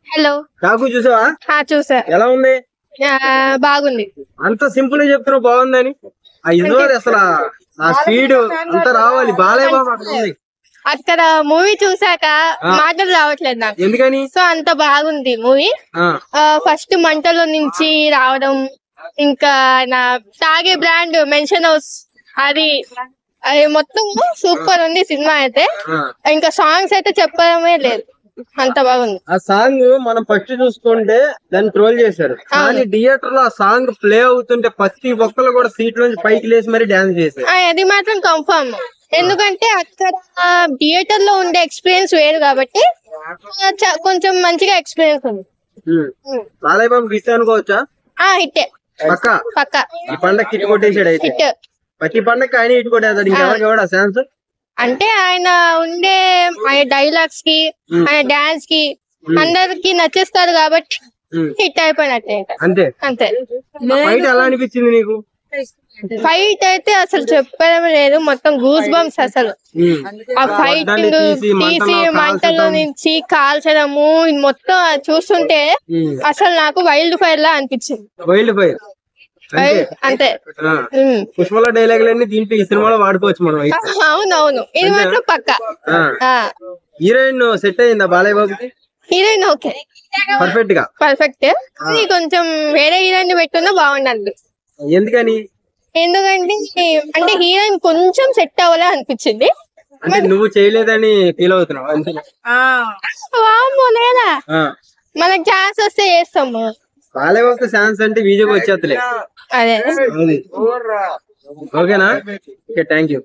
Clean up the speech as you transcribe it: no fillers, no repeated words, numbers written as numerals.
Hello కాకు చూసావా? చూసా. ఎలా ఉంది? బాగుంది. అంత సింపుల్ గా చెప్తున్నావు బాగుందని. అసలు ఆ స్పీడ్ అంతా రావాలి. బాలయ్య బాబు అక్కడ ఉంది. అక్కడ మూవీ చూసాక మాటలు రావట్లేదు నాకు. ఎందుకని? సో అంత బాగుంది మూవీ. ఫస్ట్ మంటలో నుంచి రావడం, ఇంకా నా తాగే బ్రాండ్ మెన్షన్ హౌస్, అది మొత్తం సూపర్ ఉంది సినిమా అయితే. ఇంకా సాంగ్స్ అయితే చెప్పడమే లేదు, అంత బాగుంది. ఆ సాంగ్ మనం ఫస్ట్ చూసుకుంటే దాన్ని ట్రోల్ చేశారు, కానీ థియేటర్ లో ఆ సాంగ్ ప్లే అవుతుంటే ప్రతి ఒక్కరు కూడా సీట్ నుంచి పైకి లేచి మరి డాన్స్ చేశారు. అది మాత్రం కన్ఫర్మ్. ఎందుకంటే అక్కడ థియేటర్ లో ఉండే ఎక్స్పీరియన్స్ వేరు కాబట్టి కొంచెం మంచిగా ఎక్స్పీరియన్స్ ఉంది. బాలయ్య బాబు హిట్ అనుకోవచ్చా? హిట్టే పక్క. ఈ పండగ హిట్ కొట్టేసాడు అయితే. ప్రతి పండగ ఆయన హిట్ కొట్టేస్తాడు. ఇంకెవరికి కూడా ఛాన్స్ అంటే ఆయన ఉండే ఆయన డైలాగ్స్ కి, ఆయన డాన్స్ కి అందరికి నచ్చేస్తారు కాబట్టి హిట్ అయిపోయినట్టే. అంతే అంతే. ఫైట్ ఎలా అనిపించింది నీకు? ఫైట్ అయితే అసలు చెప్పడం లేదు, మొత్తం గూస్ బంప్స్. అసలు ఆ ఫైటింగ్ తీసి మంటలో నుంచి కాల్చడము మొత్తం చూస్తుంటే అసలు నాకు వైల్డ్ ఫైర్ లా అనిపించింది. వైల్డ్ ఫైర్ అంతే. పుష్పల డైలాగులన్నీ దీంట్లో ఈ సినిమాలో వాడుకోవచ్చు మనం. అవునవును, ఇది మాత్రం పక్క. హీరోయిన్ సెట్ అయిందా బాలయ్య బాబుకి? Heroine okay, perfect. కొంచెం వేరే హీరోయిన్ పెట్టుకున్నా బాగుండదు. ఎందుకని? ఎందుకంటే అంటే హీరోయిన్ కొంచెం సెట్ అవ్వలే అనిపించింది. అంటే నువ్వు చేయలేదని ఫీల్ అవుతున్నావు అంతే? లేదా, మనకి ఛాన్స్ వస్తే చేస్తాము. బాలయ్య బాబుకి ఛాన్స్ అంటే విజయ్ వచ్చేస్తలే. అదే. ఓకేనా? Okay, thank you.